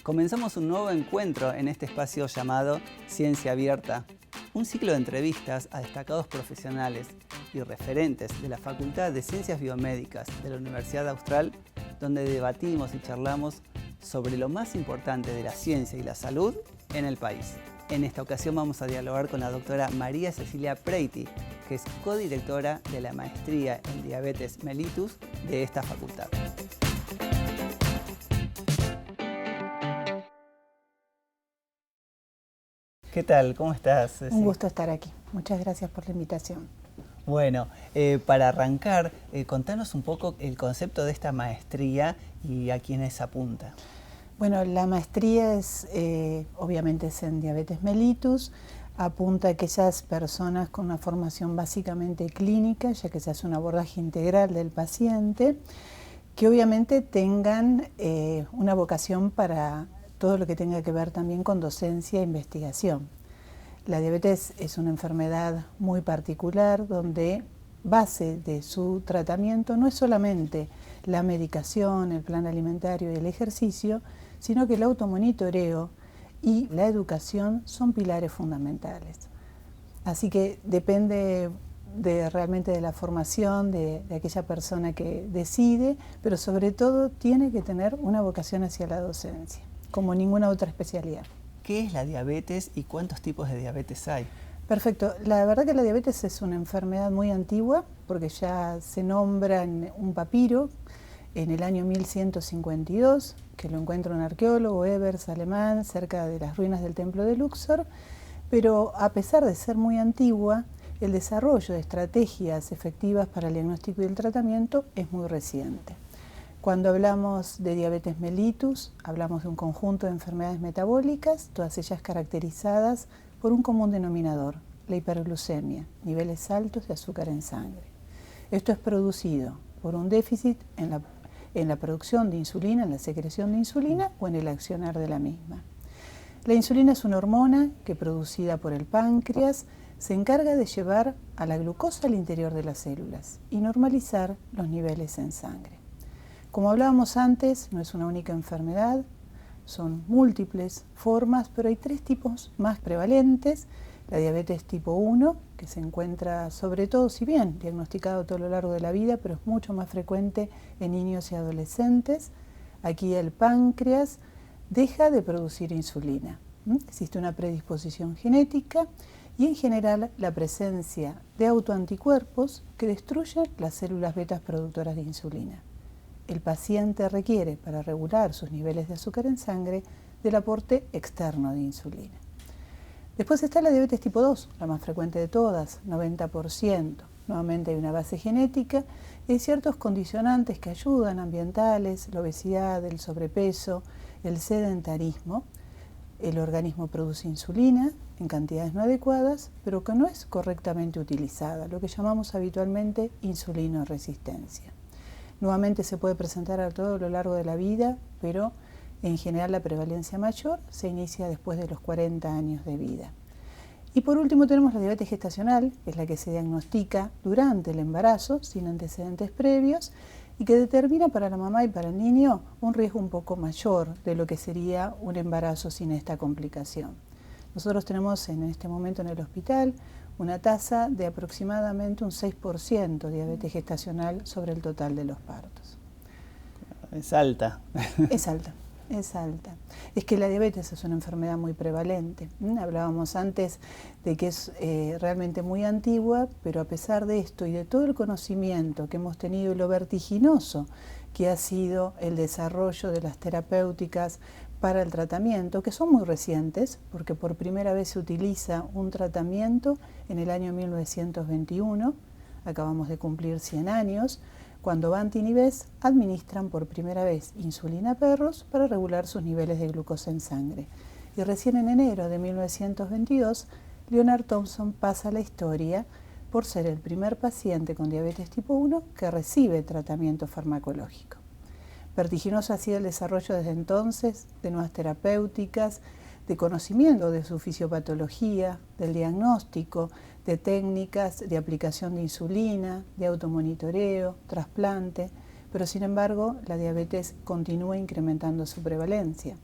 Comenzamos un nuevo encuentro en este espacio llamado Ciencia Abierta, un ciclo de entrevistas a destacados profesionales y referentes de la Facultad de Ciencias Biomédicas de la Universidad Austral, donde debatimos y charlamos sobre lo más importante de la ciencia y la salud en el país. En esta ocasión vamos a dialogar con la doctora María Cecilia Preiti, que es codirectora de la Maestría en Diabetes Mellitus de esta facultad. ¿Qué tal? ¿Cómo estás, Ceci? Un gusto estar aquí. Muchas gracias por la invitación. Bueno, para arrancar, contanos un poco el concepto de esta maestría y a quiénes apunta. Bueno, la maestría es, obviamente es en diabetes mellitus, apunta a aquellas personas con una formación básicamente clínica, ya que se hace un abordaje integral del paciente, que obviamente tengan una vocación para todo lo que tenga que ver también con docencia e investigación. La diabetes es una enfermedad muy particular donde base de su tratamiento no es solamente la medicación, el plan alimentario y el ejercicio, sino que el automonitoreo y la educación son pilares fundamentales. Así que depende realmente de la formación de aquella persona que decide, pero sobre todo tiene que tener una vocación hacia la docencia, como ninguna otra especialidad. ¿Qué es la diabetes y cuántos tipos de diabetes hay? Perfecto. La verdad que la diabetes es una enfermedad muy antigua, porque ya se nombra en un papiro en el año 1152, que lo encuentra un arqueólogo, Evers, alemán, cerca de las ruinas del templo de Luxor, pero a pesar de ser muy antigua, el desarrollo de estrategias efectivas para el diagnóstico y el tratamiento es muy reciente. Cuando hablamos de diabetes mellitus, hablamos de un conjunto de enfermedades metabólicas, todas ellas caracterizadas por un común denominador, la hiperglucemia, niveles altos de azúcar en sangre. Esto es producido por un déficit en la producción de insulina, en la secreción de insulina o en el accionar de la misma. La insulina es una hormona que, producida por el páncreas, se encarga de llevar a la glucosa al interior de las células y normalizar los niveles en sangre. Como hablábamos antes, no es una única enfermedad, son múltiples formas, pero hay tres tipos más prevalentes. La diabetes tipo 1, que se encuentra sobre todo, si bien diagnosticado a todo lo largo de la vida, pero es mucho más frecuente en niños y adolescentes. Aquí el páncreas deja de producir insulina. Existe una predisposición genética y en general la presencia de autoanticuerpos que destruyen las células betas productoras de insulina. El paciente requiere, para regular sus niveles de azúcar en sangre, del aporte externo de insulina. Después está la diabetes tipo 2, la más frecuente de todas, 90%. Nuevamente hay una base genética y hay ciertos condicionantes que ayudan, ambientales, la obesidad, el sobrepeso, el sedentarismo. El organismo produce insulina en cantidades no adecuadas, pero que no es correctamente utilizada, lo que llamamos habitualmente insulinoresistencia. Nuevamente se puede presentar a todo lo largo de la vida, pero en general la prevalencia mayor se inicia después de los 40 años de vida. Y por último tenemos la diabetes gestacional, que es la que se diagnostica durante el embarazo, sin antecedentes previos, y que determina para la mamá y para el niño un riesgo un poco mayor de lo que sería un embarazo sin esta complicación. Nosotros tenemos en este momento en el hospital una tasa de aproximadamente un 6% de diabetes gestacional sobre el total de los partos. Es alta. Es alta, es alta. Es que la diabetes es una enfermedad muy prevalente. Hablábamos antes de que es realmente muy antigua, pero a pesar de esto y de todo el conocimiento que hemos tenido y lo vertiginoso que ha sido el desarrollo de las terapéuticas para el tratamiento, que son muy recientes, porque por primera vez se utiliza un tratamiento en el año 1921, acabamos de cumplir 100 años, cuando Banting y Bess administran por primera vez insulina a perros para regular sus niveles de glucosa en sangre. Y recién en enero de 1922, Leonard Thompson pasa a la historia por ser el primer paciente con diabetes tipo 1 que recibe tratamiento farmacológico. Vertiginoso ha sido el desarrollo desde entonces de nuevas terapéuticas, de conocimiento de su fisiopatología, del diagnóstico, de técnicas de aplicación de insulina, de automonitoreo, trasplante, pero sin embargo la diabetes continúa incrementando su prevalencia.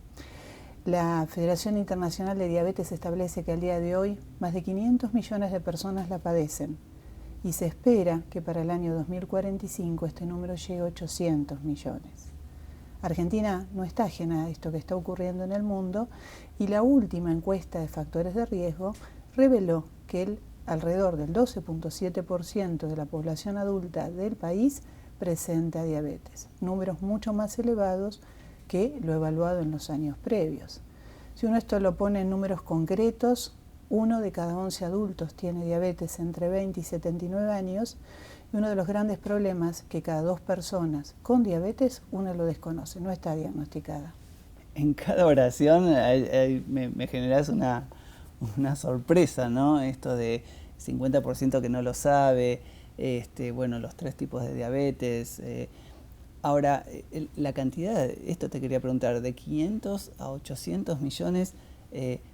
La Federación Internacional de Diabetes establece que al día de hoy más de 500 millones de personas la padecen y se espera que para el año 2045 este número llegue a 800 millones. Argentina no está ajena a esto que está ocurriendo en el mundo y la última encuesta de factores de riesgo reveló que alrededor del 12.7% de la población adulta del país presenta diabetes, números mucho más elevados que lo evaluado en los años previos. Si uno esto lo pone en números concretos, 1 de cada 11 adultos tiene diabetes entre 20 y 79 años, y uno de los grandes problemas es que cada 2 personas con diabetes, una lo desconoce, no está diagnosticada. En cada oración me generas una sorpresa, ¿no? Esto de 50% que no lo sabe, bueno, los 3 tipos de diabetes. Ahora, la cantidad, esto te quería preguntar, de 500 a 800 millones,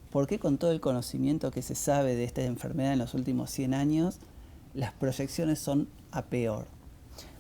¿por qué con todo el conocimiento que se sabe de esta enfermedad en los últimos 100 años, las proyecciones son a peor?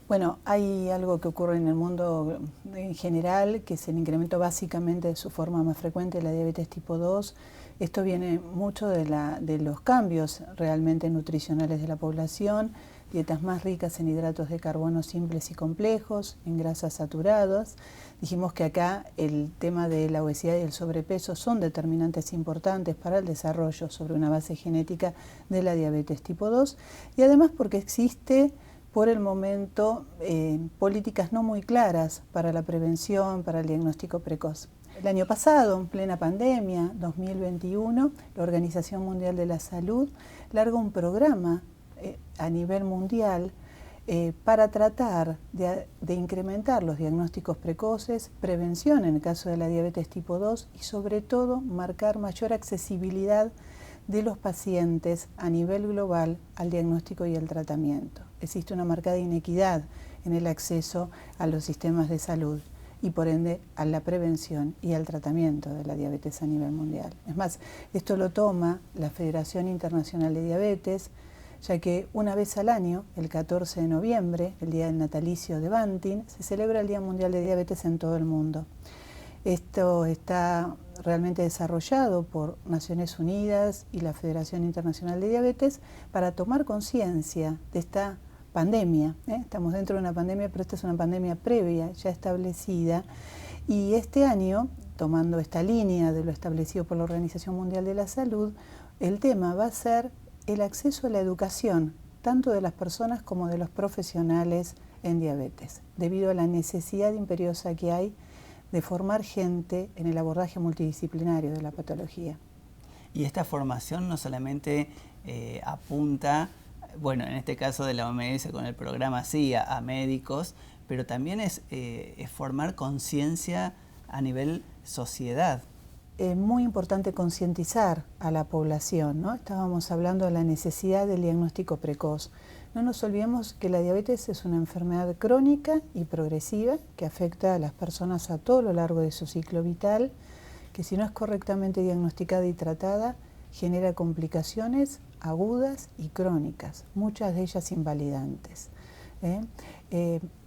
Bueno, hay algo que ocurre en el mundo en general, que es el incremento básicamente de su forma más frecuente, la diabetes tipo 2. Esto viene mucho de los cambios realmente nutricionales de la población, dietas más ricas en hidratos de carbono simples y complejos, en grasas saturadas. Dijimos que acá el tema de la obesidad y el sobrepeso son determinantes importantes para el desarrollo sobre una base genética de la diabetes tipo 2 y además porque existe por el momento políticas no muy claras para la prevención, para el diagnóstico precoz. El año pasado, en plena pandemia, 2021, la Organización Mundial de la Salud larga un programa a nivel mundial para tratar de incrementar los diagnósticos precoces, prevención en el caso de la diabetes tipo 2 y sobre todo marcar mayor accesibilidad de los pacientes a nivel global al diagnóstico y al tratamiento. Existe una marcada inequidad en el acceso a los sistemas de salud y por ende a la prevención y al tratamiento de la diabetes a nivel mundial. Es más, esto lo toma la Federación Internacional de Diabetes, ya que una vez al año, el 14 de noviembre, el día del natalicio de Banting, se celebra el Día Mundial de Diabetes en todo el mundo. Esto está realmente desarrollado por Naciones Unidas y la Federación Internacional de Diabetes para tomar conciencia de esta pandemia. Estamos dentro de una pandemia, pero esta es una pandemia previa, ya establecida, y este año, tomando esta línea de lo establecido por la Organización Mundial de la Salud, el tema va a ser el acceso a la educación, tanto de las personas como de los profesionales en diabetes, debido a la necesidad imperiosa que hay de formar gente en el abordaje multidisciplinario de la patología. Y esta formación no solamente apunta, bueno, en este caso de la OMS con el programa sí, a médicos, pero también es formar conciencia a nivel sociedad. Es muy importante concientizar a la población, ¿no? Estábamos hablando de la necesidad del diagnóstico precoz. No nos olvidemos que la diabetes es una enfermedad crónica y progresiva que afecta a las personas a todo lo largo de su ciclo vital, que si no es correctamente diagnosticada y tratada, genera complicaciones agudas y crónicas, muchas de ellas invalidantes.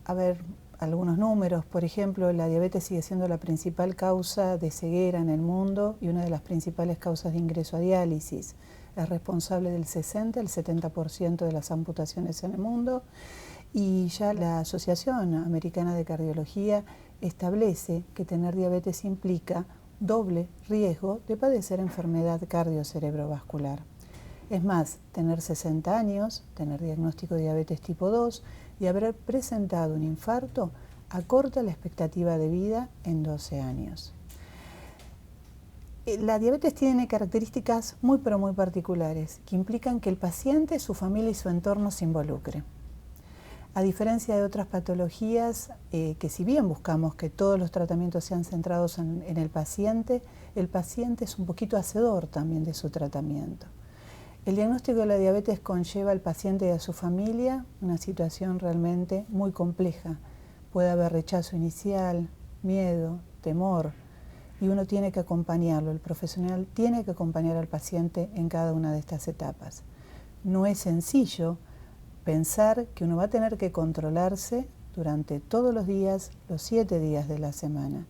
A ver, algunos números, por ejemplo, la diabetes sigue siendo la principal causa de ceguera en el mundo y una de las principales causas de ingreso a diálisis. Es responsable del 60 al 70% de las amputaciones en el mundo y ya la Asociación Americana de Cardiología establece que tener diabetes implica doble riesgo de padecer enfermedad cardiocerebrovascular. Es más, tener 60 años, tener diagnóstico de diabetes tipo 2 y haber presentado un infarto acorta la expectativa de vida en 12 años. La diabetes tiene características muy pero muy particulares que implican que el paciente, su familia y su entorno se involucren. A diferencia de otras patologías que si bien buscamos que todos los tratamientos sean centrados en el paciente es un poquito hacedor también de su tratamiento. El diagnóstico de la diabetes conlleva al paciente y a su familia una situación realmente muy compleja. Puede haber rechazo inicial, miedo, temor, y uno tiene que acompañarlo, el profesional tiene que acompañar al paciente en cada una de estas etapas. No es sencillo pensar que uno va a tener que controlarse durante todos los días, los 7 días de la semana.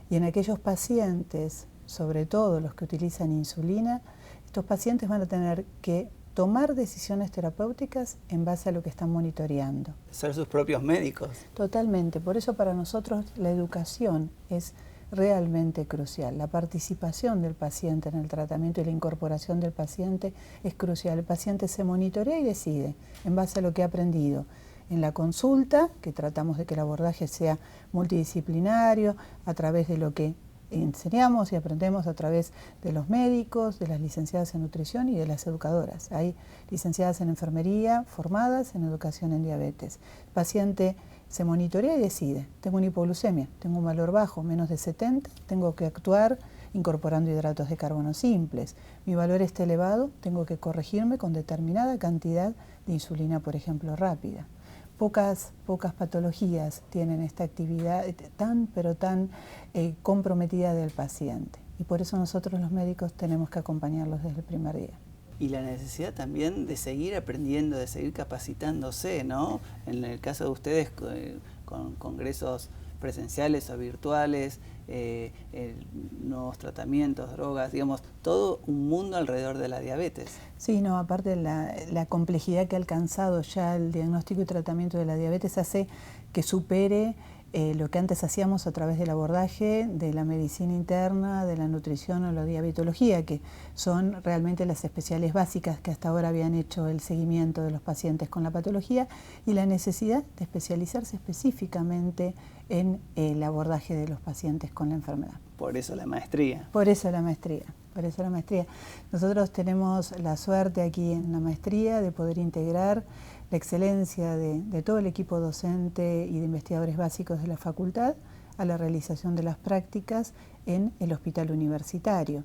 Y en aquellos pacientes sobre todo los que utilizan insulina, estos pacientes van a tener que tomar decisiones terapéuticas en base a lo que están monitoreando. Ser sus propios médicos. Totalmente, por eso para nosotros la educación es realmente crucial. La participación del paciente en el tratamiento y la incorporación del paciente es crucial. El paciente se monitorea y decide en base a lo que ha aprendido. En la consulta, que tratamos de que el abordaje sea multidisciplinario, a través de lo que enseñamos y aprendemos a través de los médicos, de las licenciadas en nutrición y de las educadoras. Hay licenciadas en enfermería formadas en educación en diabetes. El paciente se monitorea y decide, tengo una hipoglucemia, tengo un valor bajo, menos de 70, tengo que actuar incorporando hidratos de carbono simples. Mi valor está elevado, tengo que corregirme con determinada cantidad de insulina, por ejemplo, rápida. Pocas patologías tienen esta actividad tan comprometida del paciente. Y por eso nosotros los médicos tenemos que acompañarlos desde el primer día. Y la necesidad también de seguir aprendiendo, de seguir capacitándose, ¿no? En el caso de ustedes, con congresos presenciales o virtuales, nuevos tratamientos, drogas, digamos, todo un mundo alrededor de la diabetes. Sí, no, aparte la complejidad que ha alcanzado ya el diagnóstico y tratamiento de la diabetes hace que supere lo que antes hacíamos a través del abordaje de la medicina interna, de la nutrición o la diabetología, que son realmente las especiales básicas que hasta ahora habían hecho el seguimiento de los pacientes con la patología, y la necesidad de especializarse específicamente en el abordaje de los pacientes con la enfermedad. Por eso la maestría. Por eso la maestría. Por eso la maestría. Nosotros tenemos la suerte aquí en la maestría de poder integrar la excelencia de todo el equipo docente y de investigadores básicos de la facultad a la realización de las prácticas en el hospital universitario.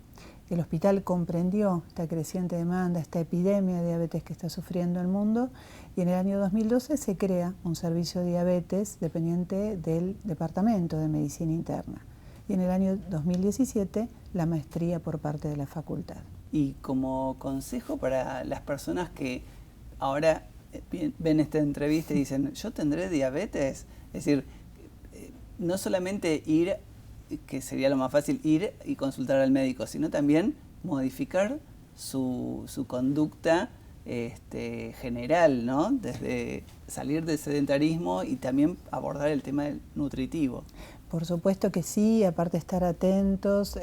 El hospital comprendió esta creciente demanda, esta epidemia de diabetes que está sufriendo el mundo, y en el año 2012 se crea un servicio de diabetes dependiente del Departamento de Medicina Interna. Y en el año 2017 la maestría por parte de la facultad. Y como consejo para las personas que ahora ven esta entrevista y dicen, ¿yo tendré diabetes? Es decir, no solamente ir, que sería lo más fácil, ir y consultar al médico, sino también modificar su conducta general, ¿no? Desde salir del sedentarismo y también abordar el tema del nutritivo. Por supuesto que sí, aparte estar atentos,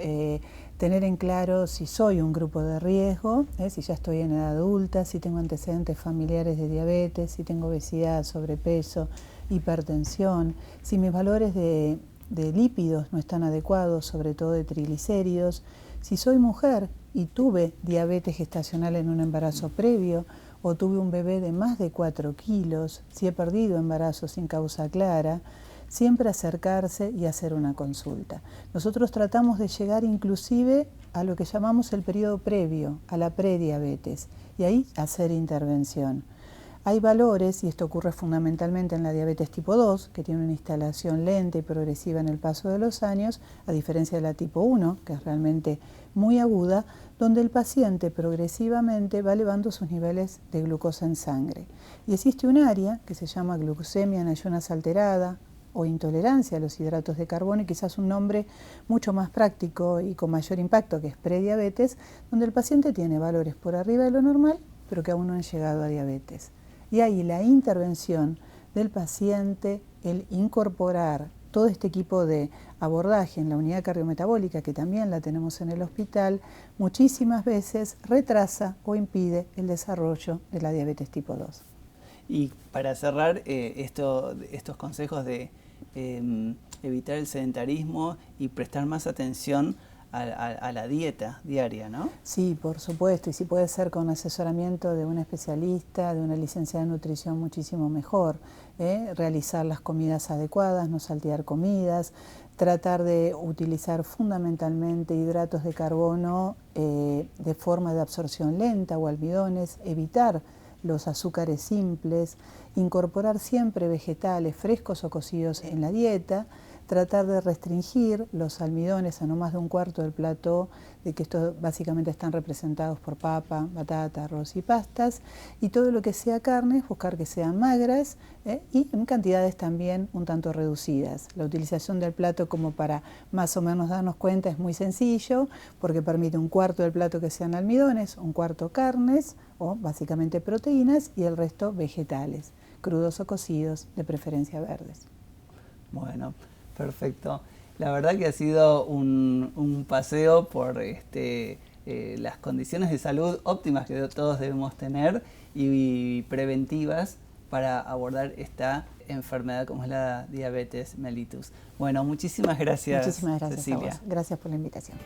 tener en claro si soy un grupo de riesgo, si ya estoy en edad adulta, si tengo antecedentes familiares de diabetes, si tengo obesidad, sobrepeso, hipertensión, si mis valores de lípidos no están adecuados, sobre todo de triglicéridos, si soy mujer y tuve diabetes gestacional en un embarazo previo, o tuve un bebé de más de 4 kilos, si he perdido embarazo sin causa clara, siempre acercarse y hacer una consulta. Nosotros tratamos de llegar inclusive a lo que llamamos el periodo previo, a la prediabetes, y ahí hacer intervención. Hay valores, y esto ocurre fundamentalmente en la diabetes tipo 2, que tiene una instalación lenta y progresiva en el paso de los años, a diferencia de la tipo 1, que es realmente muy aguda, donde el paciente progresivamente va elevando sus niveles de glucosa en sangre. Y existe un área que se llama glucemia en ayunas alterada, o intolerancia a los hidratos de carbono, y quizás un nombre mucho más práctico y con mayor impacto, que es prediabetes, donde el paciente tiene valores por arriba de lo normal, pero que aún no han llegado a diabetes. Y ahí la intervención del paciente, el incorporar todo este equipo de abordaje en la unidad cardiometabólica, que también la tenemos en el hospital, muchísimas veces retrasa o impide el desarrollo de la diabetes tipo 2. Y para cerrar, estos consejos de evitar el sedentarismo y prestar más atención a la dieta diaria, ¿no? Sí, por supuesto, y si puede ser con asesoramiento de un especialista, de una licenciada en nutrición, muchísimo mejor. Realizar las comidas adecuadas, no saltear comidas, tratar de utilizar fundamentalmente hidratos de carbono de forma de absorción lenta o almidones, evitar los azúcares simples, incorporar siempre vegetales frescos o cocidos en la dieta, tratar de restringir los almidones a no más de un cuarto del plato, de que estos básicamente están representados por papa, batata, arroz y pastas, y todo lo que sea carne, buscar que sean magras y en cantidades también un tanto reducidas. La utilización del plato, como para más o menos darnos cuenta, es muy sencillo, porque permite un cuarto del plato que sean almidones, un cuarto carnes, o básicamente proteínas, y el resto vegetales, crudos o cocidos, de preferencia verdes. Bueno, perfecto. La verdad que ha sido un paseo por las condiciones de salud óptimas que todos debemos tener y preventivas para abordar esta enfermedad como es la diabetes mellitus. Bueno, muchísimas gracias, Muchísimas gracias, Cecilia. a vos. Gracias por la invitación.